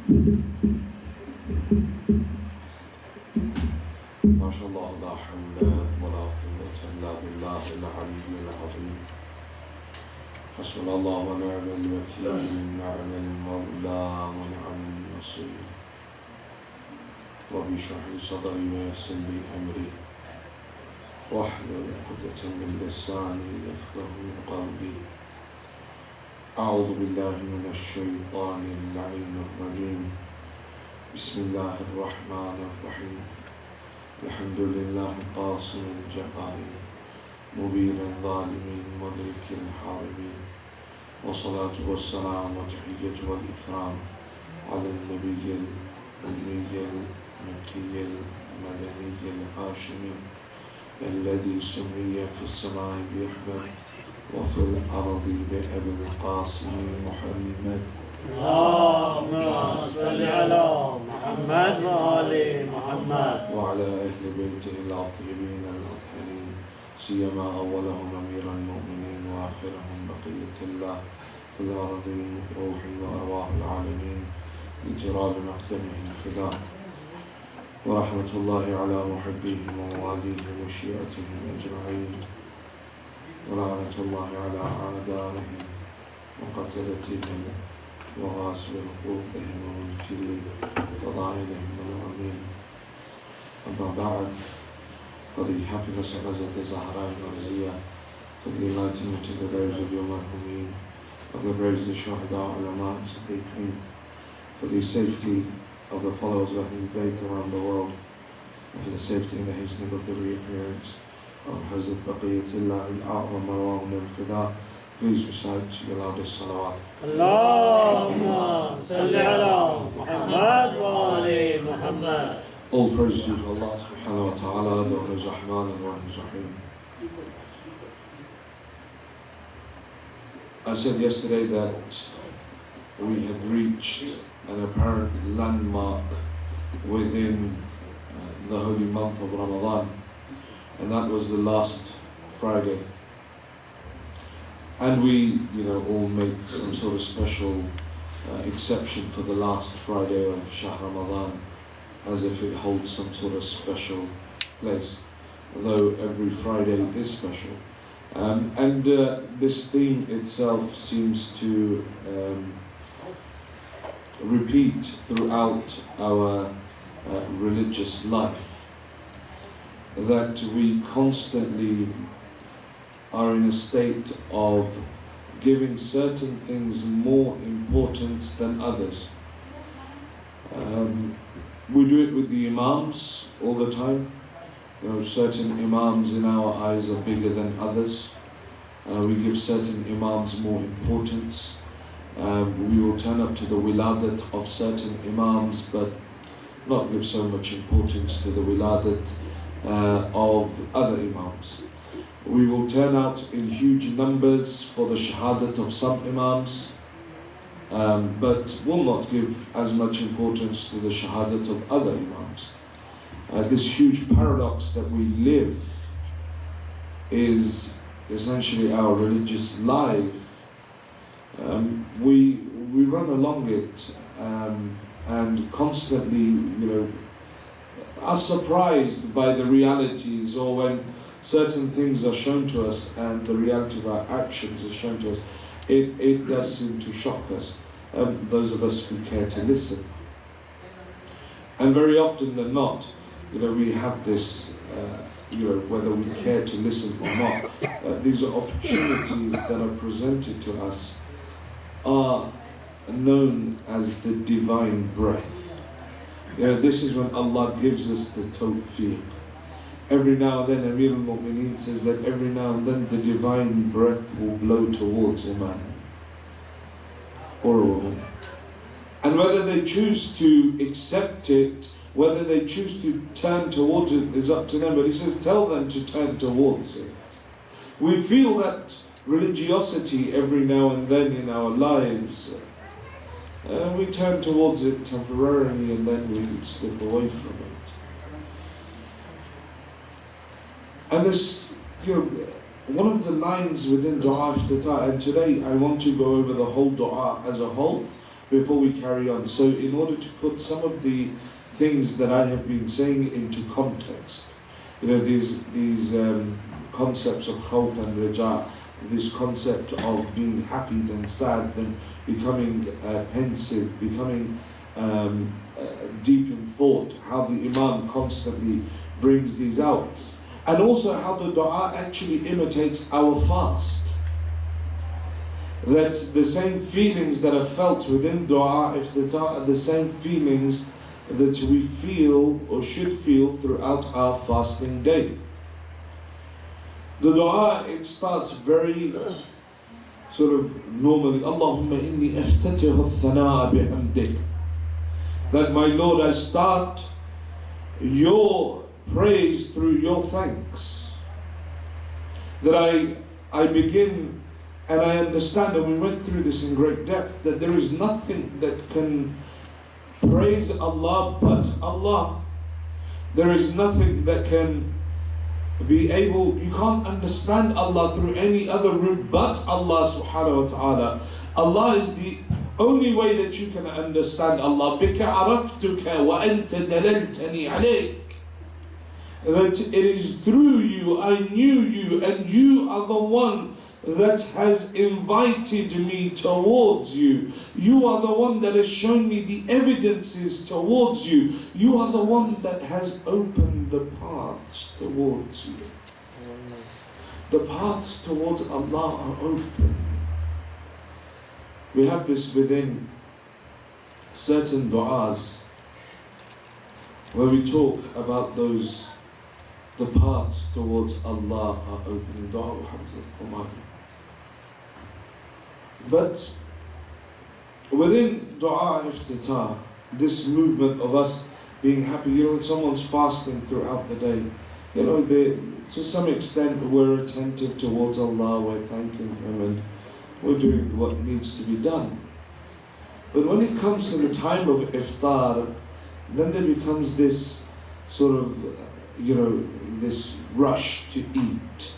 ما شاء الله لا حول ولا قوة إلا بالله العلي العظيم. حسبنا الله ونعم الوكيل، نعم المولى ونعم النصير. ربي اشرح لي صدري ويسر لي أمري واحلل عقدة من لساني يفقهوا قولي. أعوذ بالله من الشيطان اللعين الرجيم. بسم الله الرحمن الرحيم. الحمد لله قاصم الجبارين مبين الظالمين مدرك الحارمين، والصلاة والسلام والتحية والإكرام على النبي الأمي المكي المدني الهاشمي الذي سمي في السماء بأحمد وفي الأرض بأبي القاسم محمد. اللهم صل على محمد وآل محمد وعلى أهل بيته الطيبين الأطهرين، سيما أولهم أمير المؤمنين وآخرهم بقية الله في الأرضين، روحي وأرواح العالمين بجراب مقدمه الفداء. ورحمة الله على محبيهم ومواليهم وشيعتهم أجمعين، ولعنة الله على أعدائهم وقتلتهم وغاصب حقوقهم ومنكري فضائلهم والأمين. أما بعد, for the happiness of Hazrat Zahra and Marzia, for the enlightenment of the graves of your marhumin, of the graves of the Shuhada, Ulama, Siddiqeen, for the safety of the followers of Ahlul Bayt around the world, and for the safety and the hastening of the reappearance of Hazrat Baqiyatullah al-A'zam Marwan al-Fida, please recite your loudest salawat. Allahumma salli ala Muhammad wa ali Muhammad. All praise due to Allah subhanahu wa ta'ala, the one who is Rahman and one who is Rahim. I said yesterday that we had reached an apparent landmark within the holy month of Ramadan, and that was the last Friday. And we, all make some sort of special exception for the last Friday of Shahr Ramadan, as if it holds some sort of special place, although every Friday is special. And this theme itself seems to repeat throughout our religious life, that we constantly are in a state of giving certain things more importance than others. We do it with the imams all the time. Certain imams in our eyes are bigger than others. We give certain imams more importance. We will turn up to the wiladat of certain imams, but not give so much importance to the wiladat of other imams. We will turn out in huge numbers for the shahadat of some imams, but will not give as much importance to the shahadat of other imams. This huge paradox that we live is essentially our religious life. We run along it and constantly, are surprised by the realities, or when certain things are shown to us and the reality of our actions is shown to us, it does seem to shock us, those of us who care to listen. And very often than not, we have this, whether we care to listen or not, these are opportunities that are presented to us, are known as the divine breath. This is when Allah gives us the tawfiq. Every now and then, Amir al-Mu'mineen says that every now and then the divine breath will blow towards a man or a woman. And whether they choose to accept it, whether they choose to turn towards it, is up to them. But he says, tell them to turn towards it. We feel that religiosity every now and then in our lives. We turn towards it temporarily and then we slip away from it. And this, one of the lines within Dua Iftitah, and today I want to go over the whole Dua as a whole, before we carry on. So in order to put some of the things that I have been saying into context, you know, these concepts of khawf and raja, this concept of being happy then sad, then becoming pensive, becoming deep in thought, how the Imam constantly brings these out. And also how the dua actually imitates our fast. That the same feelings that are felt within dua iftitah are the same feelings that we feel or should feel throughout our fasting day. The dua, it starts very sort of normally, Allahumma inni aftatihu al-thana'a bihamdik. That my Lord, I start your praise through your thanks. That I begin and I understand, and we went through this in great depth, that there is nothing that can praise Allah but Allah. There is nothing that can be able, you can't understand Allah through any other route but Allah subhanahu wa ta'ala. Allah is the only way that you can understand Allah. Bika araftuka wa anta dalantani alayk. That it is through you I knew you, and you are the one that has invited me towards you. You are the one that has shown me the evidences towards you. You are the one that has opened the paths towards you. The paths towards Allah are open. We have this within certain du'as where we talk about those, the paths towards Allah are open. Dua al-Hamd. But within dua iftitah, this movement of us being happy, you know, when someone's fasting throughout the day, you know, to some extent we're attentive towards Allah, we're thanking Him, and we're doing what needs to be done. But when it comes to the time of iftar, then there becomes this sort of, you know, this rush to eat.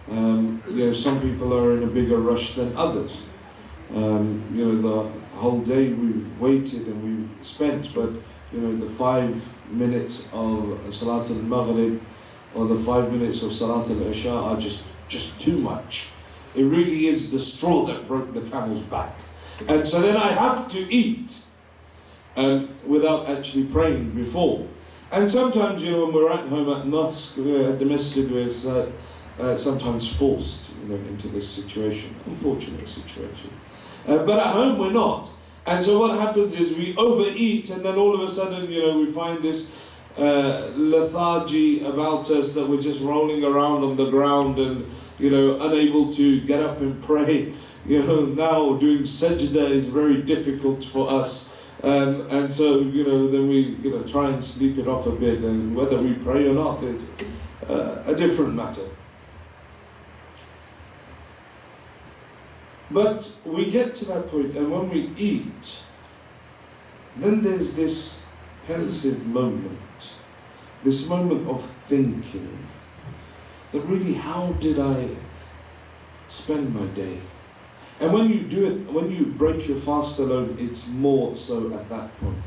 You know, some people are in a bigger rush than others. You know, the whole day we've waited and we've spent, but you know, the 5 minutes of Salat al-Maghrib or the 5 minutes of Salat al-Isha are just too much. It really is the straw that broke the camel's back. And so then I have to eat without actually praying before. And sometimes, you know, when we're at home at mosque, at the masjid, we're sometimes forced, you know, into this situation, unfortunate situation. But at home we're not. And so what happens is we overeat, and then all of a sudden, you know, we find this lethargy about us, that we're just rolling around on the ground and, you know, unable to get up and pray. You know, now doing sajda is very difficult for us. And so, you know, then we, you know, try and sleep it off a bit, and whether we pray or not, it's a different matter. But we get to that point, and when we eat, then there's this pensive moment, this moment of thinking, that really, how did I spend my day? And when you do it, when you break your fast alone, it's more so at that point.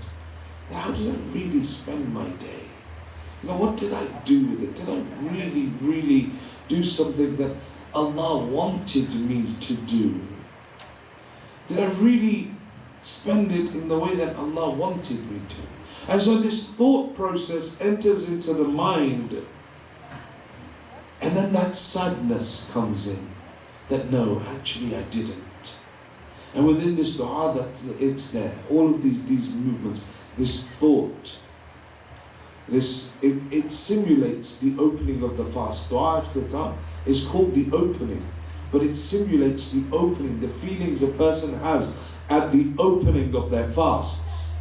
How did I really spend my day? You know, what did I do with it? Did I really do something that Allah wanted me to do? Did I really spend it in the way that Allah wanted me to? And so this thought process enters into the mind, and then that sadness comes in, that no, actually I didn't. And within this dua, it's there. All of these movements, this thought, it simulates the opening of the fast. Dua iftitah is called the opening, but it simulates the opening, the feelings a person has at the opening of their fasts.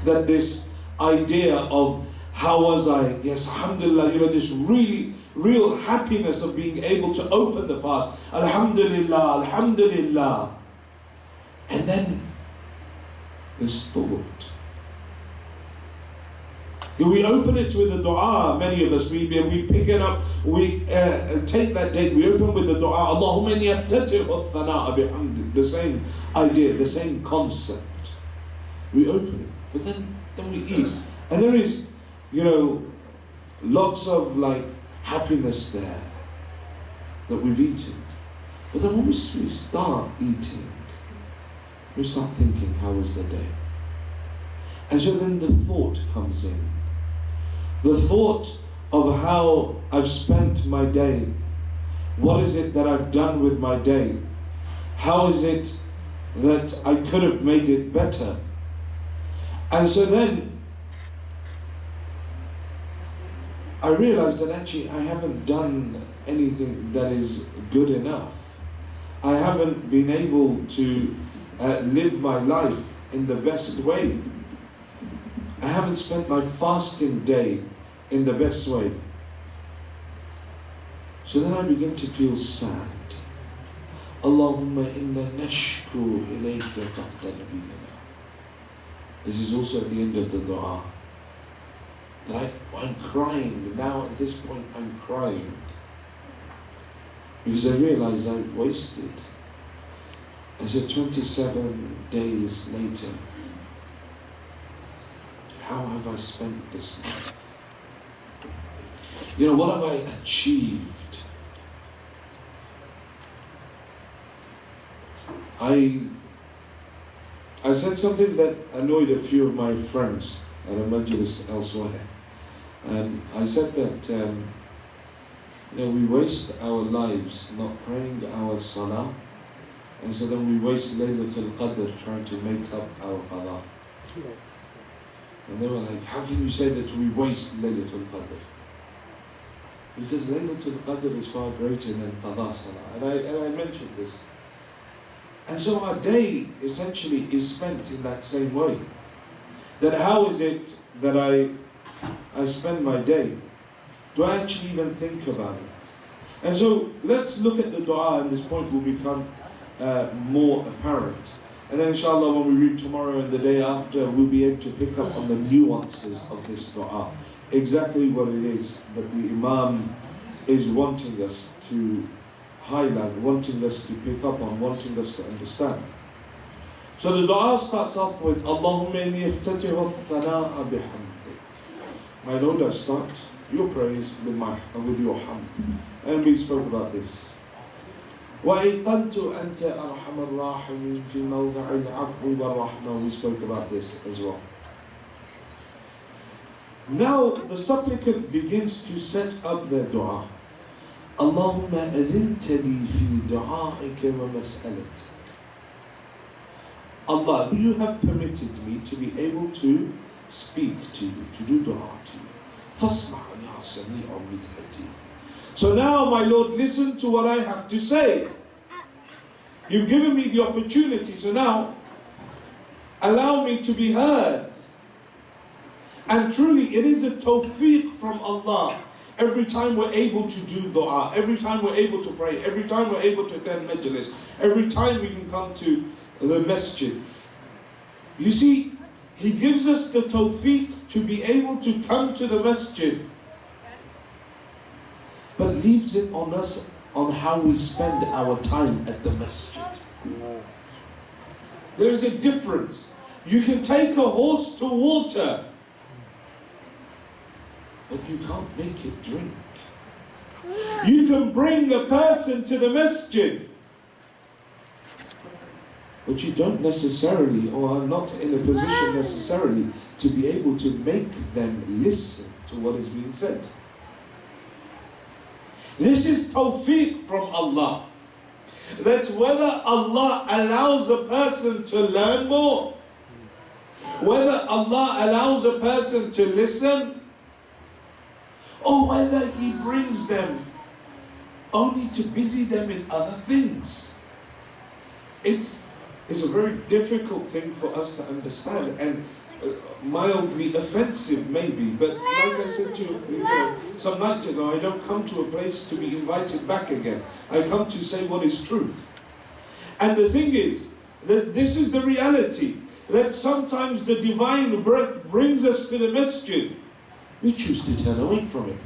That this idea of, how was I? Yes, alhamdulillah, you know, this real happiness of being able to open the fast. Alhamdulillah, alhamdulillah. And then this thought. We open it with a dua, many of us, we pick it up, we take that date, we open with the dua, Allahumma inni aftatihu al-thana'a bihamdik, the same, idea, the same concept. We open it, but then we eat. And there is, lots of happiness there that we've eaten. But then when we start eating, we start thinking, how was the day? And so then the thought comes in. The thought of how I've spent my day. What is it that I've done with my day? How is it that I could have made it better? And so then I realized that actually I haven't done anything that is good enough. I haven't been able to live my life in the best way. I haven't spent my fasting day in the best way. So then I begin to feel sad. Allahumma inna nashku ilayka faqda nabiyana. This is also at the end of the dua. That I'm crying. Now at this point I'm crying. Because I realize I've wasted. And so 27 days later, how have I spent this life? What have I achieved? I said something that annoyed a few of my friends at a majlis elsewhere. And I said that we waste our lives not praying our salah, and so then we waste Laylatul Qadr trying to make up our qada. And they were like, how can you say that we waste Laylatul Qadr? Because Laylatul Qadr is far greater than qada salah. And I mentioned this. And so our day essentially is spent in that same way. That how is it that I spend my day? Do I actually even think about it? And so let's look at the dua, and this point will become more apparent. And then inshallah when we read tomorrow and the day after, we'll be able to pick up on the nuances of this dua. Exactly what it is that the Imam is wanting us to highlight, wanting us to pick up on, wanting us to understand. So the dua starts off with Allahumma inni iftatihu ath-thana'a bihamdik. My Lord, I start your praise with your hamd. And we spoke about this. وَأَيْقَنْتُ أَنْتَ أَرْحَمَ الرَّاحِمِينَ فِي مَوْضِعِ الْعَفْوِ وَالرَّحْمَةِ. We spoke about this as well. Now the supplicant begins to set up their dua. Allahumma adhinta li fi du'aika wa mas'alatik. Allah, you have permitted me to be able to speak to you, to do dua to you. Fasma' ya sami'u midhati. So now, my Lord, listen to what I have to say. You've given me the opportunity, so now allow me to be heard. And truly, it is a tawfiq from Allah. Every time we're able to do dua, every time we're able to pray, every time we're able to attend majlis, every time we can come to the masjid. You see, He gives us the tawfiq to be able to come to the masjid, but leaves it on us on how we spend our time at the masjid. There's a difference. You can take a horse to water, but you can't make it drink. You can bring a person to the masjid, but you don't necessarily, or are not in a position necessarily, to be able to make them listen to what is being said. This is tawfiq from Allah. That whether Allah allows a person to learn more, whether Allah allows a person to listen, or whether He brings them only to busy them in other things. It's a very difficult thing for us to understand, and mildly offensive maybe, but like I said to you some nights ago, I don't come to a place to be invited back again. I come to say what is truth. And the thing is that this is the reality, that sometimes the divine breath brings us to the masjid. We choose to turn away from it.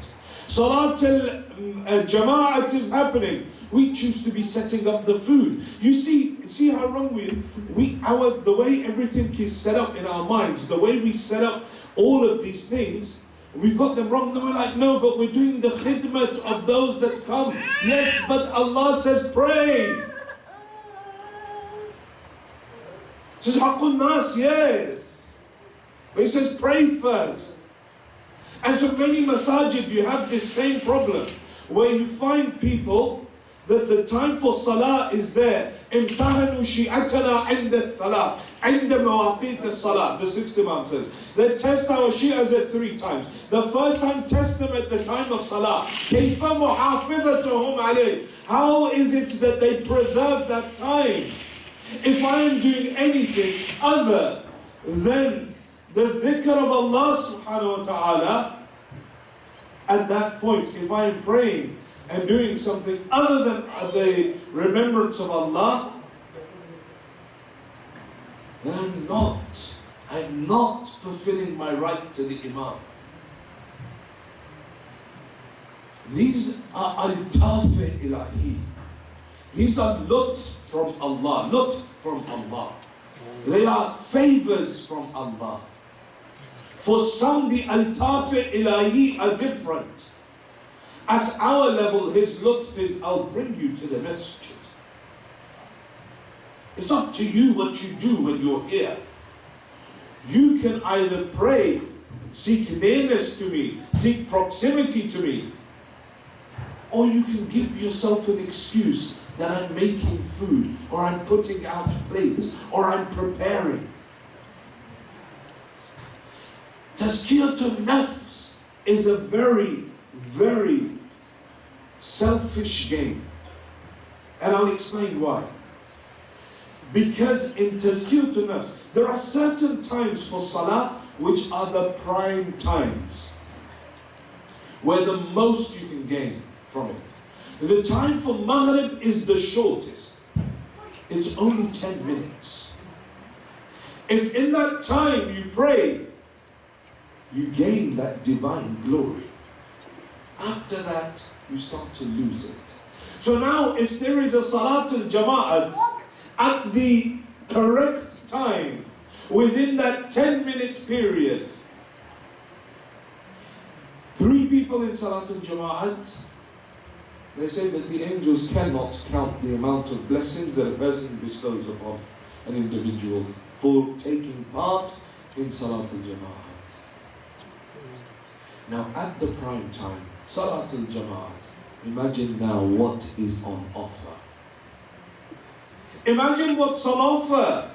Salat al-Jama'at is happening. We choose to be setting up the food. You see how wrong the way everything is set up in our minds, the way we set up all of these things, we've got them wrong. Then we're like, no, but we're doing the khidmat of those that come. Yes, but Allah says pray. He says Haqqun Nas, yes. But He says pray first. And so many masajid, you have this same problem, where you find people that the time for salah is there. امتحنوا شيعتنا عند الثلاث عند مواقيت الصلاة. The sixth Imam says, they test our Shi'as at 3 times. The first time, test them at the time of salah. كيف محافظتهم عليه? How is it that they preserve that time? If I am doing anything other than the dhikr of Allah subhanahu wa ta'ala, at that point, if I am praying and doing something other than the remembrance of Allah, then I'm not fulfilling my right to the Imam. These are al-tafi ilahi. These are lutf from Allah. They are favors from Allah. For some, the al-tafi ilahi are different. At our level, His lutf is, I'll bring you to the masjid. It's up to you what you do when you're here. You can either pray, seek nearness to me, seek proximity to me, or you can give yourself an excuse that I'm making food, or I'm putting out plates, or I'm preparing. Tazkiyatun nafs is a very, very selfish game. And I'll explain why. Because in Tazkiyatun nafs, there are certain times for salah which are the prime times, where the most you can gain from it. The time for Maghrib is the shortest. It's only 10 minutes. If in that time you pray, you gain that divine glory. After that, you start to lose it. So now, if there is a Salat al-Jama'at at the correct time, within that 10-minute period, 3 people in Salat al-Jama'at, they say that the angels cannot count the amount of blessings that a person bestows upon an individual for taking part in Salat al-Jama'at. Now at the prime time, Salat al-Jama'at, imagine now what is on offer. Imagine what's on offer.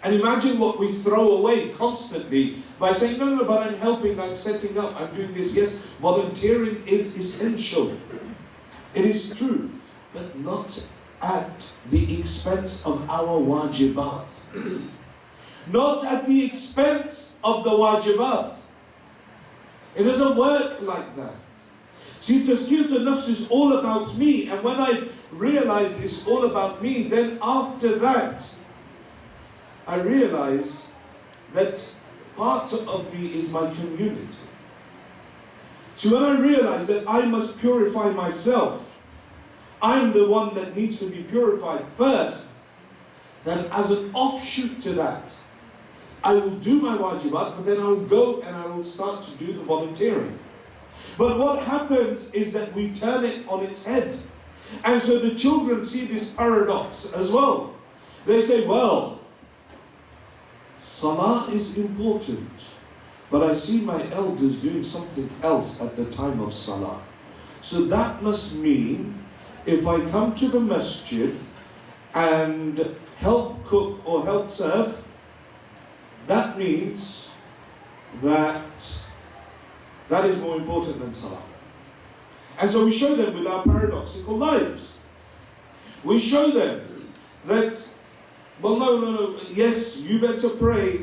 And imagine what we throw away constantly by saying, no, but I'm helping, I'm setting up, I'm doing this. Yes, volunteering is essential. It is true, but not at the expense of our wajibat. Not at the expense of the wajibat. It doesn't work like that. See, Tazkiyatun Nafs is all about me, and when I realize it's all about me, then after that, I realize that part of me is my community. So when I realize that I must purify myself, I'm the one that needs to be purified first, then as an offshoot to that, I will do my wajibat, but then I will go and I will start to do the volunteering. But what happens is that we turn it on its head. And so the children see this paradox as well. They say, well, Salah is important, but I see my elders doing something else at the time of Salah. So that must mean if I come to the masjid and help cook or help serve, that means that that is more important than Salah. And so we show them with our paradoxical lives. We show them that, well, no, yes, you better pray,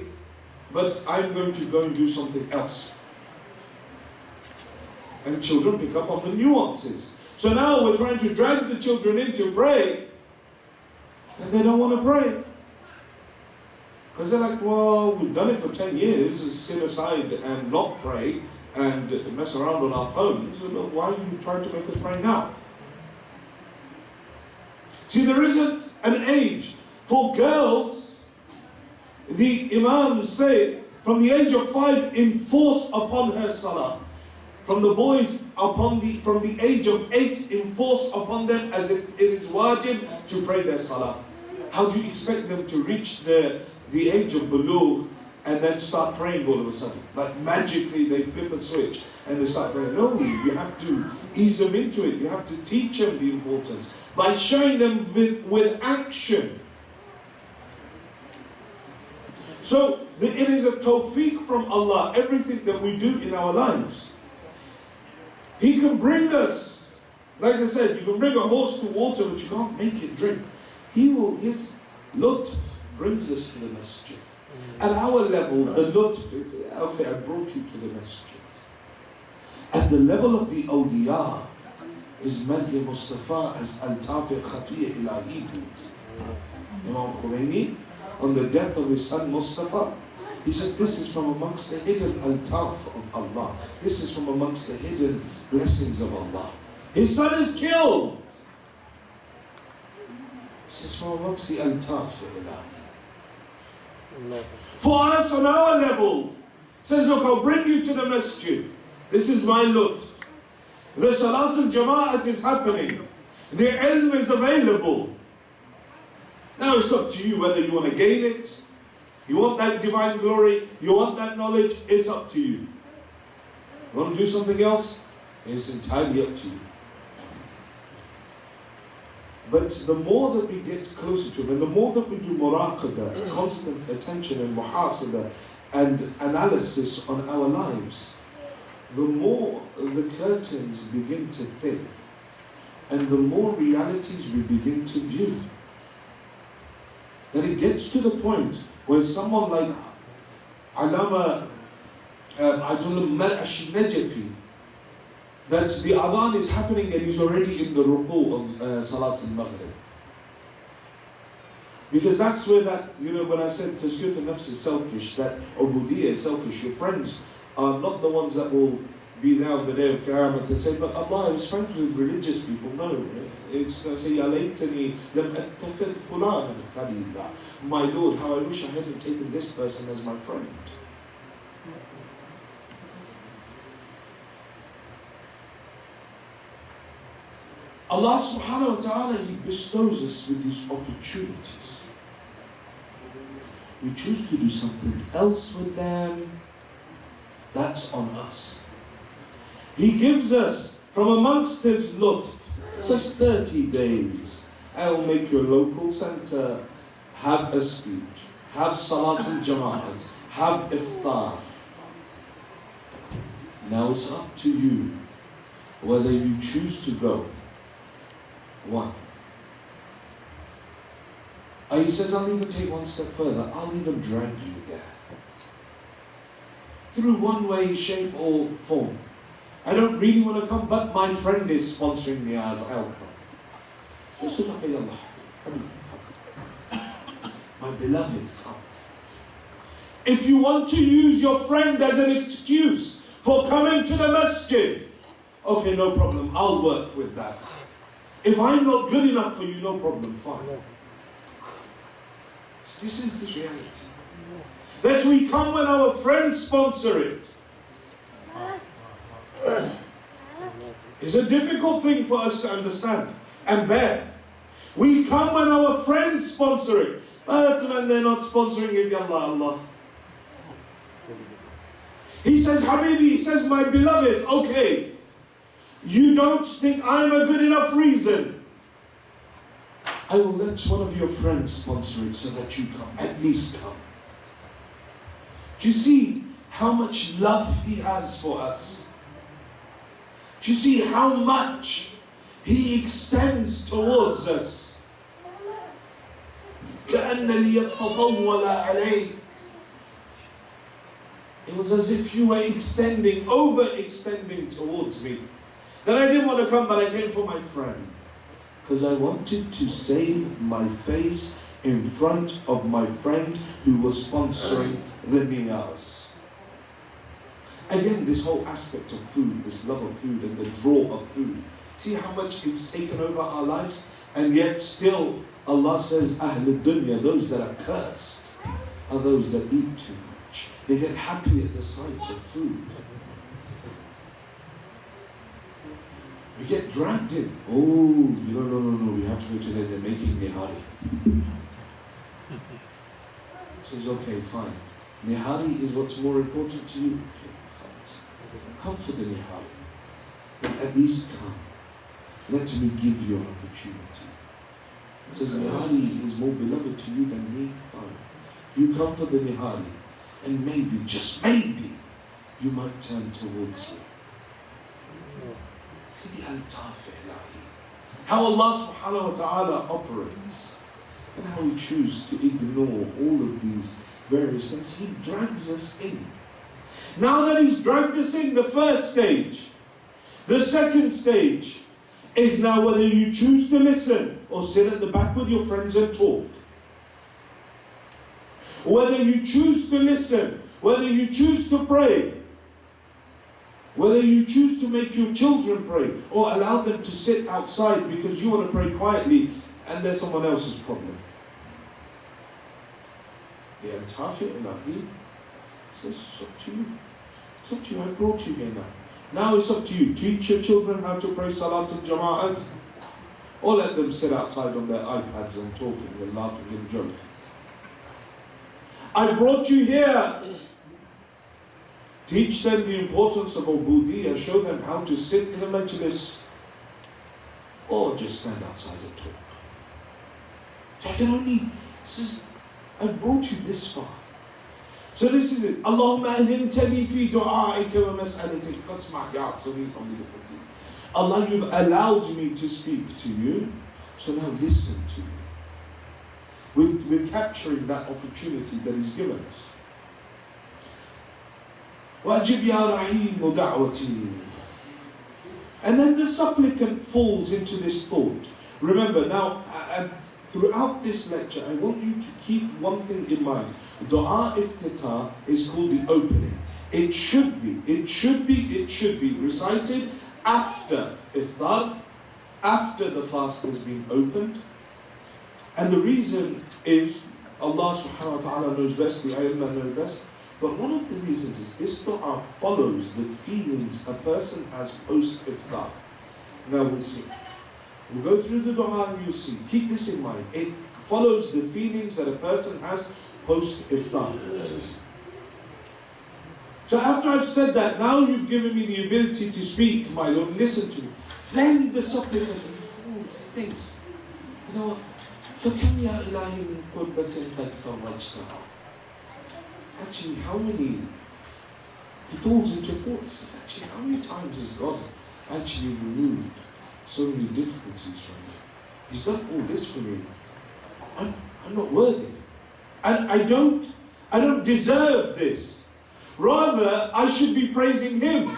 but I'm going to go and do something else. And children pick up on the nuances. So now we're trying to drag the children in to pray, and they don't want to pray. Because they're like, well, we've done it for 10 years, sit aside and not pray, and mess around on our phones. Why are you trying to make us pray now? See, there isn't an age. For girls, the Imams say, from the age of 5, enforce upon her salah. From the boys, from the age of 8, enforce upon them as if it is wajib to pray their salah. How do you expect them to reach the age of bulugh and then start praying all of a sudden? Like magically they flip a switch and they start praying. No, you have to ease them into it. You have to teach them the importance by showing them with action. So it is a tawfiq from Allah, everything that we do in our lives. He can bring us, like I said, you can bring a horse to water but you can't make it drink. His lutf brings us to the masjid. At our level, the lutf, okay, I brought you to the masjid. At the level of the awliya, is Mar'i Mustafa as Al-Tafiq Khafiyya Ilahi. Imam Khomeini, on the death of his son Mustafa, he said, this is from amongst the hidden Al-Taf of Allah. This is from amongst the hidden blessings of Allah. His son is killed. This is from amongst the Al-Taf Ilahi. For us on our level, says, look, I'll bring you to the masjid. This is my lutf. The Salat al-Jama'at is happening. The ilm is available. Now it's up to you whether you want to gain it, you want that divine glory, you want that knowledge, it's up to you. You want to do something else? It's entirely up to you. But the more that we get closer to Him, and the more that we do muraqabah, constant attention and muhasabah, and analysis on our lives, the more the curtains begin to thin, and the more realities we begin to view. That it gets to the point where someone like Alama Najafi, that the adhan is happening and he's already in the ruku of Salat al-Maghrib. Because that's where that, when I said Tazkiyat al-Nafs is selfish, that Ubudiyya is selfish, your friends are not the ones that will be there on the day of Qiyamah and say, but Allah, I was friends with religious people. No, it's going to say, Ya laytani lam attakhidh fulanan khalila. My Lord, how I wish I hadn't taken this person as my friend. Allah subhanahu wa ta'ala, He bestows us with these opportunities. We choose to do something else with them, that's on us. He gives us from amongst His lutf just 30 days. I will make your local center have a speech, have Salat al-Jama'at, have iftar. Now it's up to you whether you choose to go. One. He says, I'll even take one step further. I'll even drag you there. Through one way, shape or form. I don't really want to come, but my friend is sponsoring me as I'll come. Just look at Allah. My beloved, come. If you want to use your friend as an excuse for coming to the masjid, okay, no problem, I'll work with that. If I'm not good enough for you, no problem, fine. This is the reality. That we come when our friends sponsor it. It's a difficult thing for us to understand and bear. We come when our friends sponsor it. But when they're not sponsoring it, Allah. He says, Habibi, he says, my beloved, okay, you don't think I'm a good enough reason. I will let one of your friends sponsor it so that you come, at least come. Do you see how much love He has for us? Do you see how much He extends towards us? It was as if you were overextending towards me. That I didn't want to come, but I came for my friend. Because I wanted to save my face in front of my friend who was sponsoring the niyaz. Again, this whole aspect of food, this love of food and the draw of food. See how much it's taken over our lives? And yet still Allah says, Ahlul Dunya, those that are cursed, are those that eat too much. They get happy at the sight of food. We get dragged in. Oh, no, we have to go to there, they're making nihari. Says, okay, fine. Nihari is what's more important to you. Okay, come for the nihari. But at least come. Let me give you an opportunity. He says, nihari is more beloved to you than me. Fine. You come for the nihari. And maybe, just maybe, you might turn towards me. See the altaf ilahi. How Allah subhanahu wa ta'ala operates. And how we choose to ignore all of these various things. He drags us in. Now that He's dragged us in, the first stage. The second stage is now whether you choose to listen or sit at the back with your friends and talk. Whether you choose to listen, whether you choose to pray, whether you choose to make your children pray or allow them to sit outside because you want to pray quietly and there's someone else's problem. The Al-Tafi Ilahi says, it's up to you. It's up to you. I brought you here now. Now it's up to you. Teach your children how to pray Salat al-Jama'at, or let them sit outside on their iPads and talking and laughing and joking. I brought you here. Teach them the importance of Ubudiyya. Show them how to sit in a majlis, or just stand outside and talk. So I can only, I brought you this far. So this is it. Allahumma ahintani fi du'a'ika wa mas'alatik fasma' ya sami'an li du'ati. Allah, you've allowed me to speak to you, so now listen to me. We're capturing that opportunity that He's given us. وَأَجِبْ يَا رَحِيمُ دَعْوَتِي. And then the supplicant falls into this thought. Remember now, throughout this lecture, I want you to keep one thing in mind. Dua iftitah is called the opening. It should be recited after iftar, after the fast has been opened. And the reason is, Allah subhanahu wa ta'ala knows best, the ayatollah knows best. But one of the reasons is this dua follows the feelings a person has post-iftar. Now we'll see. We'll go through the dua and you'll see. Keep this in mind. It follows the feelings that a person has post-iftar. So after I've said that, now you've given me the ability to speak, my Lord, listen to me. Then the supplicant thinks, you know what? فَكَمْ يَا إِلَهِ مِنْ قُرْبَةٍ قَدْ فَرَّجْتَهَا. Actually, how many, he falls into thought, he says, actually, how many times has God actually removed so many difficulties from me? He's done all this for me. I'm not worthy. And I don't deserve this. Rather, I should be praising Him.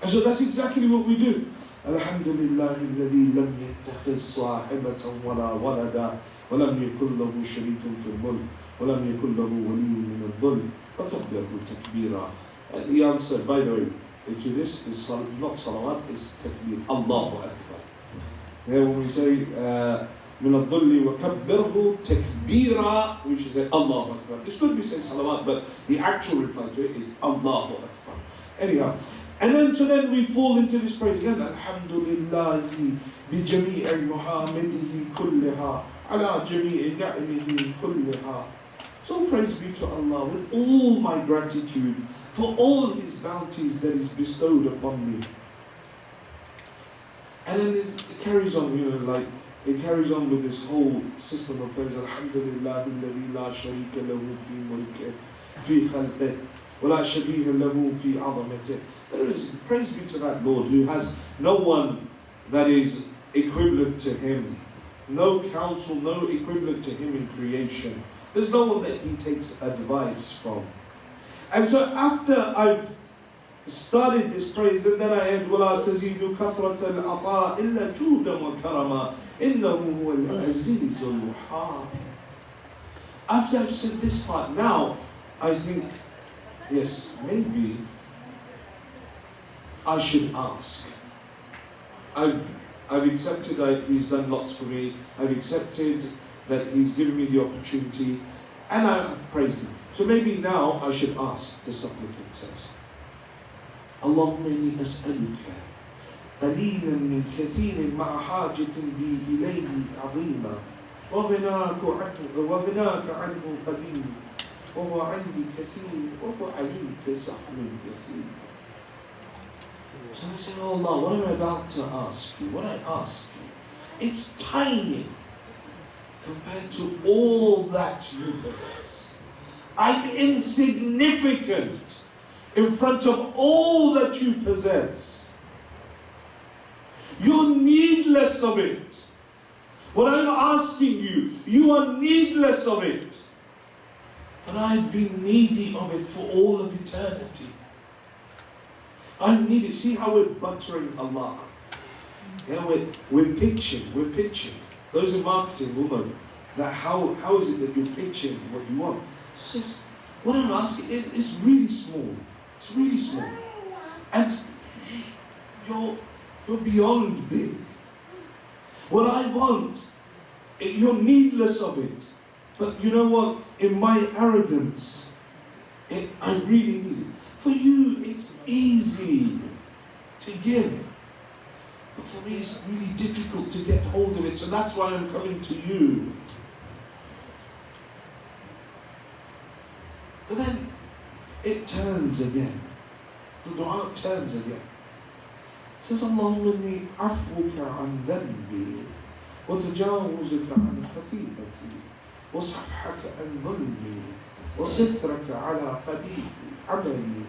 And so that's exactly what we do. Alhamdulillah alladhi lam yattakhidh sahibatan wala walada wa lam yakul lahu sharikun fil mulk wa lam yakul lahu waliyyun min adh-dhulm wa kabbirhu takbira. And the answer, by the way, to this is not salawat, it's takbir. Allahu Akbar. There when we say min adh-dhulli wa kabbirhu takbira, we should say Allahu Akbar. It's good we say salawat, but the actual reply to it is Allahu Akbar. Anyhow, and then we fall into this praise again. Alhamdulillahi bi jami'i muhammadihi kulliha ala jami'i ni'amihi kulliha. So praise be to Allah with all my gratitude for all His bounties that He's bestowed upon me. And then it carries on, it carries on with this whole system of praise. Alhamdulillah alladhi la sharika lahu fi mulkih fi khalqih wa la shabiha lahu fi 'azamatihi. There is praise be to that Lord who has no one that is equivalent to Him, no counsel, no equivalent to Him in creation. There's no one that He takes advice from. And so after I've started this praise, and then I end, وَلَا تَزِيدُ كَثْرَةَ الْعَطَاءِ إِلَّا جُودًا وَكَرَمًا إِنَّهُ هُوَ الْعَزِيزُ الْوَهَّابُ. After I've said this part, now I think, yes, maybe I should ask. I've I've accepted that He's done lots for me. I've accepted that He's given me the opportunity, and I've praised Him. So maybe now I should ask, the supplicant says, Allahumma inni as'aluka قليلا من كثير مع حاجة بي إليه عظيمة وغناك عنه قديم وهو عندي كثير وهو عليك سحر يسير. So I say, oh Allah, what I'm about to ask you, what I ask you, it's tiny compared to all that you possess. I'm insignificant in front of all that you possess. You're needless of it. What I'm asking you, you are needless of it. And I've been needy of it for all of eternity. I need it. See how we're buttering Allah. Yeah, we're pitching. Those in marketing will know that how is it that you're pitching what you want. It's just, what I'm asking is really small. It's really small. And you're beyond big. What I want, you're needless of it. But you know what? In my arrogance, I really need it. For you, it's easy to give. But for me, it's really difficult to get hold of it. So that's why I'm coming to you. But then, it turns again. The dua turns again. It says, Allahumma inni afwuka an dhanbi wa tajawuzuka an khati'ati wa safhaka an dhulmi wa sitraka ala qabihi عملي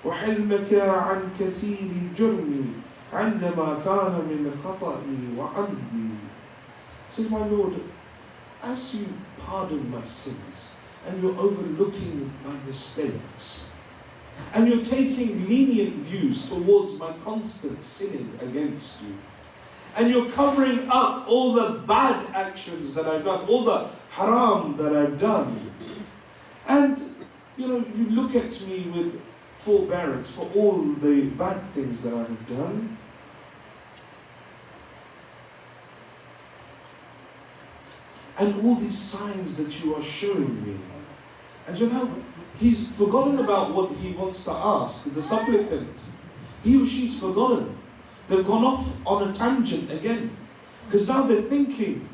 وحلمك عن كثير جرمي عندما كان من خطئي وعمدي. Says, my Lord, as you pardon my sins and you're overlooking my mistakes and you're taking lenient views towards my constant sinning against you and you're covering up all the bad actions that I've done, all the haram that I've done, and you look at me with forbearance for all the bad things that I have done. And all these signs that you are showing me. And so now, he's forgotten about what he wants to ask, the supplicant. He or she's forgotten. They've gone off on a tangent again. Because now they're thinking,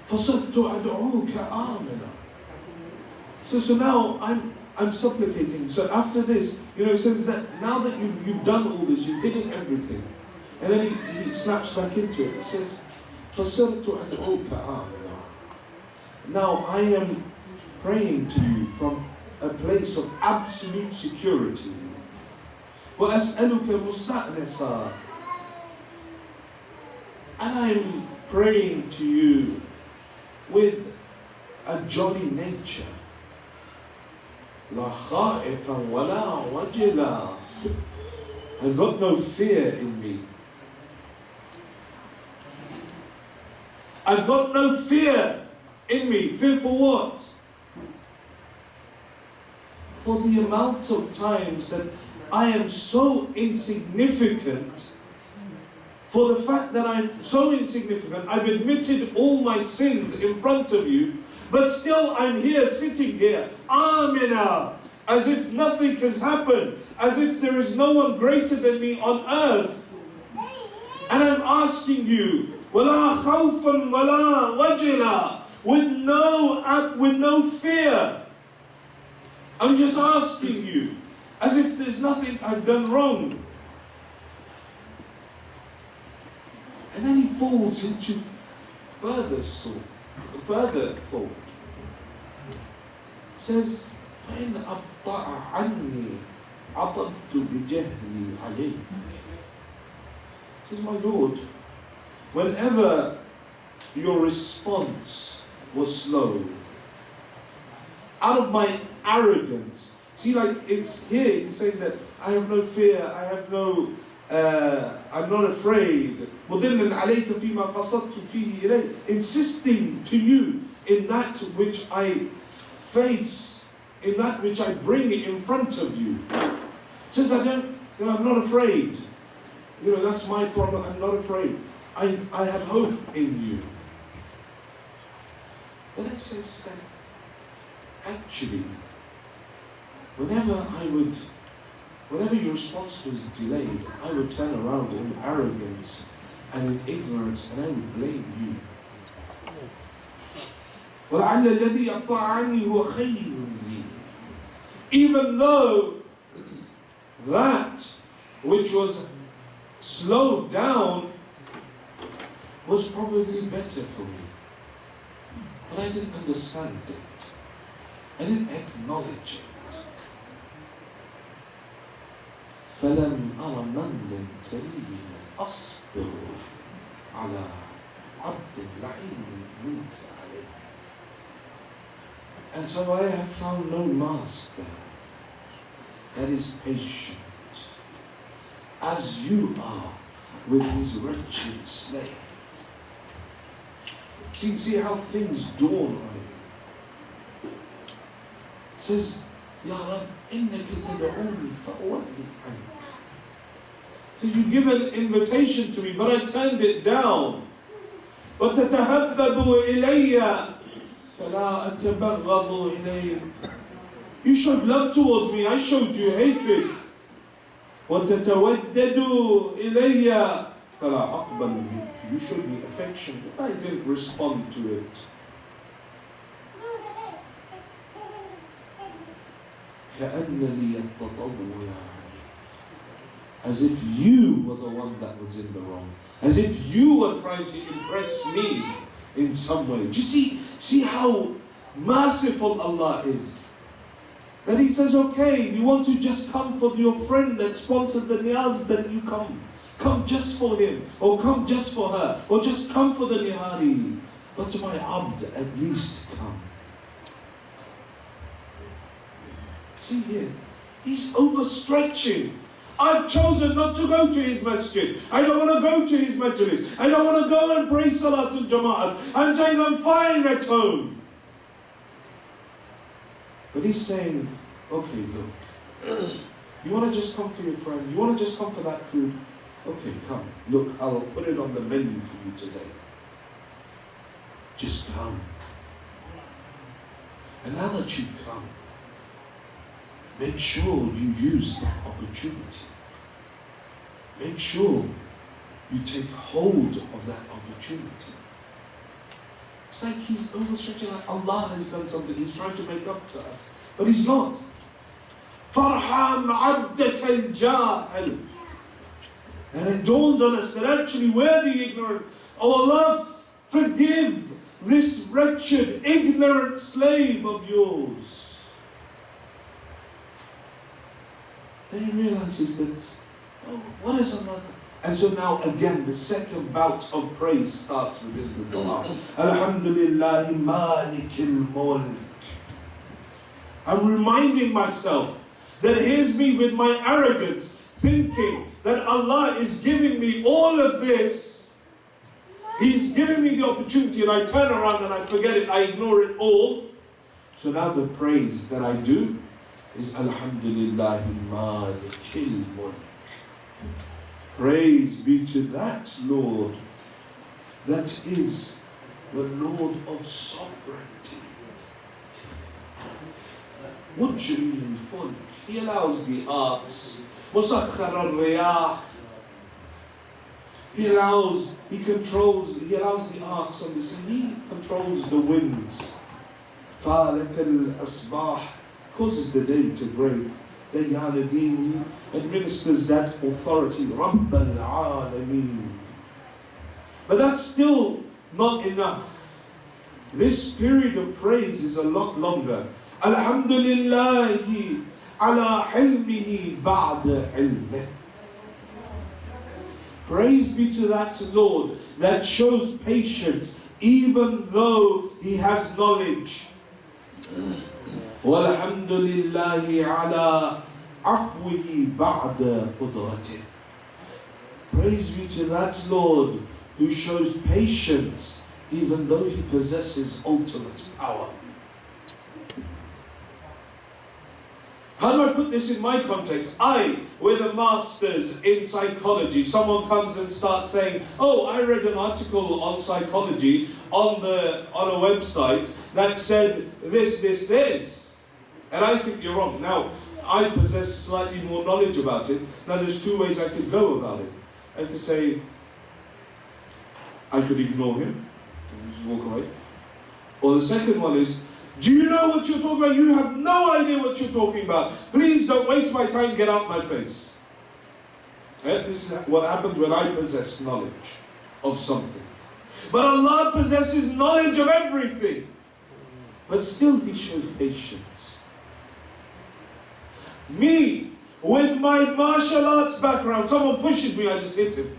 فَصَدْتُ أَدْعُوكَ آمِنًا. So now I'm supplicating. So after this, it says that now that you've done all this, you've hidden everything. And then he snaps back into it. It says, فَصَرْتُ أَدْعُوكَ آمِنًا. Now I am praying to you from a place of absolute security. وَأَسْأَلُكَ مُسْتَأْنِسًا. And I am praying to you with a jolly nature. لا خائفا ولا وجلا. I've got no fear in me. I've got no fear in me. Fear for what? For the amount of times that I am so insignificant. For the fact that I'm so insignificant, I've admitted all my sins in front of you. But still I'm here, sitting here, Amina, as if nothing has happened, as if there is no one greater than me on earth. And I'm asking you, وَلَا خَوْفًا وَلَا وَجِلًا, with no fear. I'm just asking you, as if there's nothing I've done wrong. And then he falls into further thought. It says, فَإِنْ أَبْطَأَ عَنِّي عَطَبْتُ بِجَهْلِي عَلَيْكَ. It says, my Lord, whenever your response was slow, out of my arrogance, see, like it's here, he's saying that I have no fear, I'm not afraid. مُضِلًّا عَلَيْكَ فِيمَا قَصَدْتُ فِيهِ إِلَيْكَ. Insisting to you in that which I face, in that which I bring in front of you. It says, I'm not afraid. That's my problem. I'm not afraid. I have hope in you. But it says that actually, whenever your response was delayed, I would turn around in arrogance and in ignorance and I would blame you. وَلَعَلَّ الَّذِي أَطَاعَنِي هُوَ خَيْرٌ لِي. Even though that which was slowed down was probably better for me. But I didn't understand it. I didn't acknowledge it. فَلَمْ أَرَ مَنًّا كَرِيمًا أَصْبِرُ عَلَى عَبْدٍ لَعِينٍ مِنْكَ عَلَيْهِ. And so I have found no master that is patient as you are with his wretched slave. See how things dawn on you. It says, Ya Rab, innaka tad'uni fa'uwalli ank. So you give an invitation to me, but I turned it down. وَتَتَهَبَّبُ إِلَيَّ فَلَا أَتَبَغَّضُ إِلَيْكَ. You showed love towards me, I showed you hatred. وَتَتَوَدَّدُ إِلَيَّ فَلَا أَقْبَلُ مِنْكَ. You showed me affection, but I didn't respond to it. كَأَنَّ لِيَ التَّطَوُّلَ. As if you were the one that was in the wrong. As if you were trying to impress me in some way. Do you see how merciful Allah is? That He says, okay, you want to just come for your friend that sponsored the niyaz, then you come. Come just for him, or come just for her, or just come for the nihari. But to my abd, at least come. See here, he's overstretching. I've chosen not to go to his masjid. I don't want to go to his majlis. I don't want to go and pray Salatul Jama'at. I'm saying I'm fine at home. But he's saying, okay, look. You want to just come for your friend? You want to just come for that food? Okay, come. Look, I'll put it on the menu for you today. Just come. And now that you've come, make sure you use that opportunity. Make sure you take hold of that opportunity. It's like he's overstretching, like Allah has done something. He's trying to make up to us. But He's not. فَارْحَمْ عَبْدَكَ الْجَاهِلِ. And it dawns on us that actually we're the ignorant. Oh Allah, forgive this wretched, ignorant slave of yours. Then he realizes that, oh, what is another? And so now again, the second bout of praise starts within the dua. Alhamdulillahi malikil mulk. I'm reminding myself that here's me with my arrogance, thinking that Allah is giving me all of this. He's giving me the opportunity and I turn around and I forget it, I ignore it all. So now the praise that I do is Alhamdulillahi malikil mulk. Praise be to that Lord that is the Lord of sovereignty. Mujri al-fulk. He allows the arcs. Musakhkhar al-riyah. He allows the arcs on the sea. He controls the winds. فَالَكَ الْأَصْبَاحِ. Causes the day to break. He administers that authority. Rabb al-Alameen. But that's still not enough. This period of praise is a lot longer. Alhamdulillahi ala hilmihi ba'da ilmih. Praise be to that Lord that shows patience even though He has knowledge. Walhamdulillahi ala afwihi ba'da qudratin. Praise be to that Lord who shows patience even though He possesses ultimate power. How do I put this in my context. With a master's in psychology, someone comes and starts saying, oh, I read an article on psychology on a website that said this. And I think you're wrong. Now, I possess slightly more knowledge about it. Now, there's two ways I could go about it. I could say, I could ignore him and just walk away. Or the second one is, do you know what you're talking about? You have no idea what you're talking about. Please don't waste my time, get out my face. This is what happens when I possess knowledge of something. But Allah possesses knowledge of everything. But still He shows patience. Me, with my martial arts background, someone pushes me, I just hit him.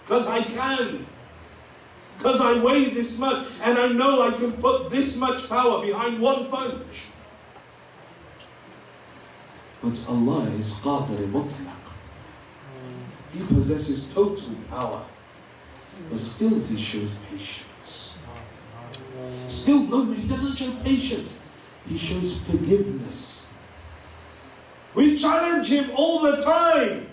Because I can. Because I weigh this much, and I know I can put this much power behind one punch. But Allah is Qadir Mutlaq. He possesses total power. But still He shows patience. Still, no, He doesn't show patience. He shows forgiveness. We challenge Him all the time.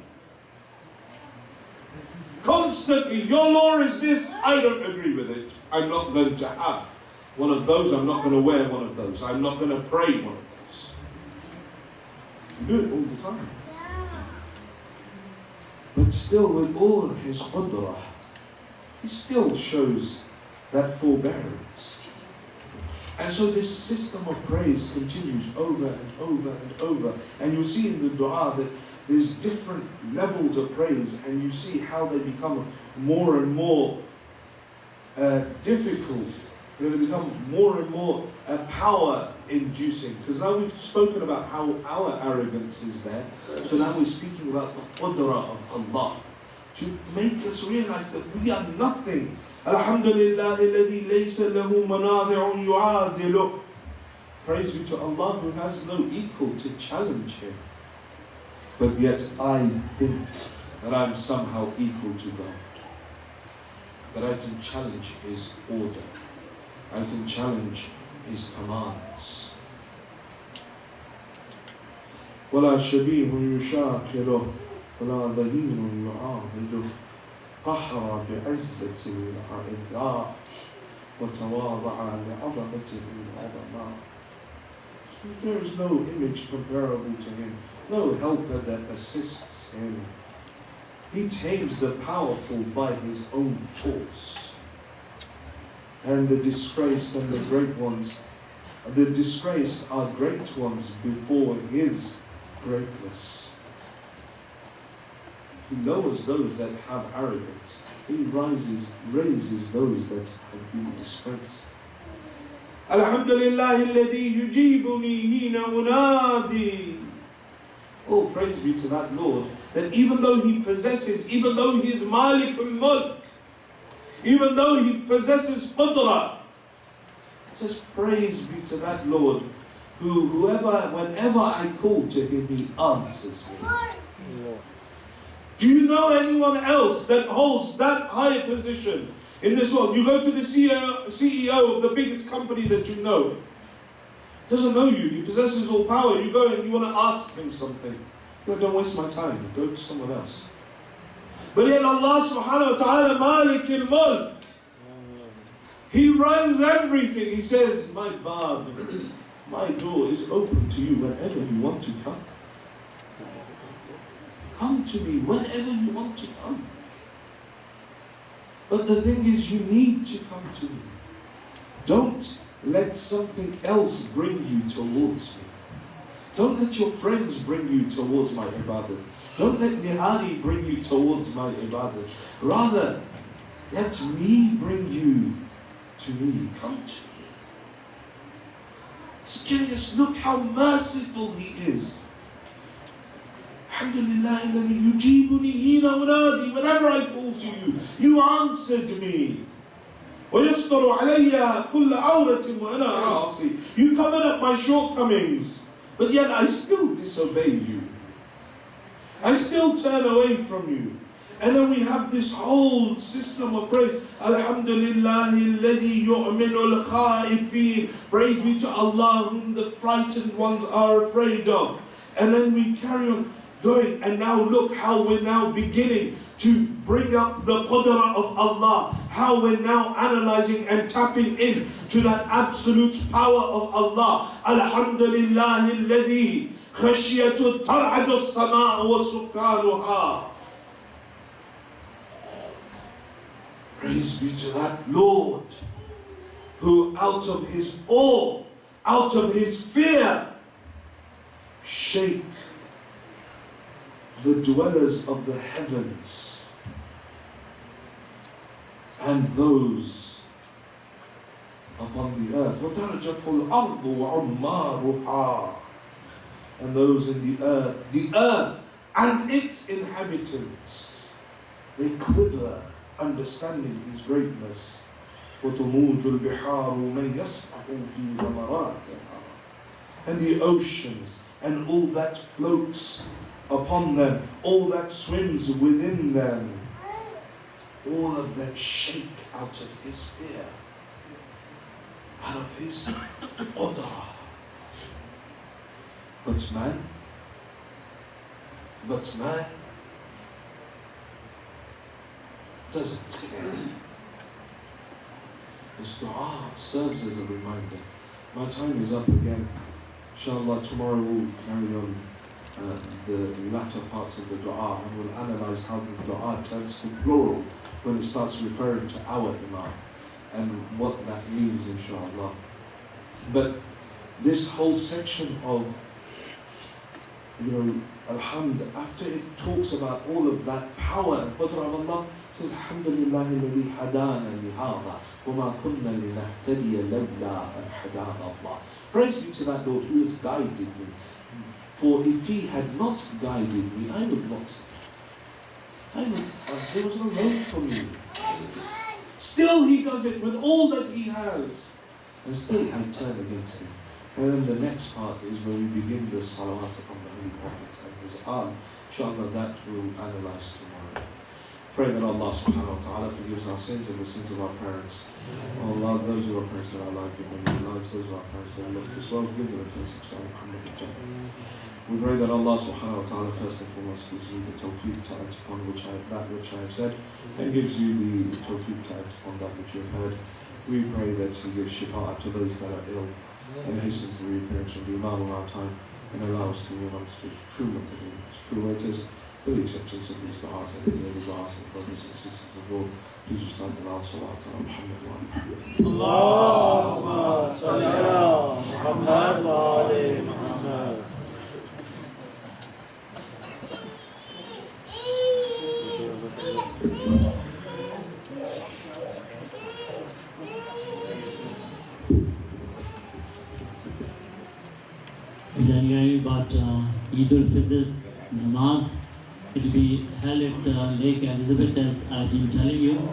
Constantly, your law is this, I don't agree with it. I'm not going to have one of those, I'm not going to wear one of those, I'm not going to pray one of those. You do it all the time. But still, with all His qudrah, He still shows that forbearance. And so this system of praise continues over and over and over. And you'll see in the dua that there's different levels of praise, and you see how they become more and more difficult. They become more and more power-inducing. Because now we've spoken about how our arrogance is there. So now we're speaking about the qudrah of Allah. To make us realize that we are nothing. Alhamdulillah alladhi laysa lahu manadi'u yu'adilu. Praise be to Allah who has no equal to challenge Him. But yet I think that I'm somehow equal to God. That I can challenge His order. I can challenge His commands. وَلَا شَبِيهٌ يُشَاكِرُهُ وَلَا ظَهِيرٌ يُعَاضِدُهُ قَحْرَ بِعِزَّةِ الْعِذَّاءِ وَتَوَاضَعَ لِعَظَمَتِهِ الْعَظَمَاءِ. There is no image comparable to Him. No helper that assists Him. He tames the powerful by His own force. And the disgraced and the great ones, the disgraced are great ones before His greatness. He lowers those that have arrogance. He raises those that have been disgraced. Alhamdulillah alladhi yujibuni hina unadi. Oh, praise be to that Lord, that even though He possesses, even though He is Malik al-Mulk, even though He possesses qudrah, just praise be to that Lord, whenever I call to Him, He answers me. Do you know anyone else that holds that higher position in this world? You go to the CEO of the biggest company that you know. Doesn't know you, he possesses all power. You go and you want to ask him something. No, don't waste my time, go to someone else. But yet Allah subhanahu wa ta'ala, Malik al-Mulk, He runs everything. He says, my bab, my door is open to you whenever you want to come. Come to me whenever you want to come. But the thing is, you need to come to me. Don't let something else bring you towards me. Don't let your friends bring you towards my ibadah. Don't let Nihari bring you towards my ibadah. Rather, let me bring you to me. Come to me. It's curious, look how merciful He is. Alhamdulillah alladhi yujibuni hina unadi. Whenever I call to you, you answered me. وَيَسْطَرُ عَلَيَّ كُلَّ عَوْرَةٍ وَأَنَا عَاصِي. You covered up my shortcomings, but yet I still disobey you. I still turn away from you. And then we have this whole system of praise. Alhamdulillah alladhi yu'minu al-khaifin. Praise be to Allah whom the frightened ones are afraid of. And then we carry on going. And now look how we're now beginning to bring up the qudra of Allah. How we're now analyzing and tapping in to that absolute power of Allah. Alhamdulillahi alladhi khashiyatu tar'adu as-samaa wa sukkanuha. Praise be to that Lord who out of his awe, out of his fear, shake the dwellers of the heavens and those upon the earth. وَتَرْجَفُ الْأَرْضُ وَعُمَّارُهَا. And those in the earth and its inhabitants, they quiver, understanding his greatness. وَتُمُوجُ الْبِحَارُ مَنْ يَسْبَحُ فِي غَمَرَاتِهَا. And the oceans and all that floats upon them, all that swims within them, all of them shake out of his fear, out of his qudra. But man doesn't care. This dua serves as a reminder. My time is up again. Inshallah, tomorrow we'll carry on the latter parts of the dua, and we'll analyze how the dua turns to plural when it starts referring to our Imam and what that means, inshallah. But this whole section of, alhamd, after it talks about all of that power and qudra of Allah, it says, Alhamdulillahi alladhi hadana li hadha wa ma kunna linahtadiya lawla an hadana Allah. Praise be to that Lord who has guided me. For if he had not guided me, there was no road for me. Still he does it with all that he has. And still I turn against him. And then the next part is where we begin the salawat upon the Holy Prophet and his Al. Inshallah, that we'll analyze tomorrow. Pray that Allah subhanahu wa ta'ala forgives our sins and the sins of our parents. Oh Allah, those of our parents that are alive, give them their lives. Those of our parents that have left this world, give them a place of Muhammad and Jannah. We pray that Allah subhanahu wa ta'ala first and foremost gives you the tawfiq to act upon that which I have said, and gives you the tawfiq to act upon that which you have heard. We pray that He gives shifa'ah to those that are ill, and hastens the reappearance of the Imam of our time, and allows us to be amongst His true waiters, for the acceptance of these du'as and the daily du'as and brothers and sisters of all. Please recite the last salawat ala Muhammad wa ala Allahumma salli ala Muhammad wa ali Muhammad. January about Eid al-Fitr namaz. It will be held at Lake Elizabeth, as I've been telling you.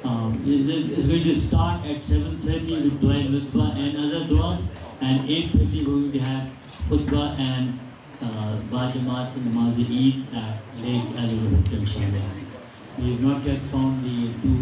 It's going to start at 7:30 with dua and khutbah and other duas, and 8:30 we're going to have khutbah and Bajamaat namaz Eid at Lake Elizabeth, inshallah. We have not yet found the two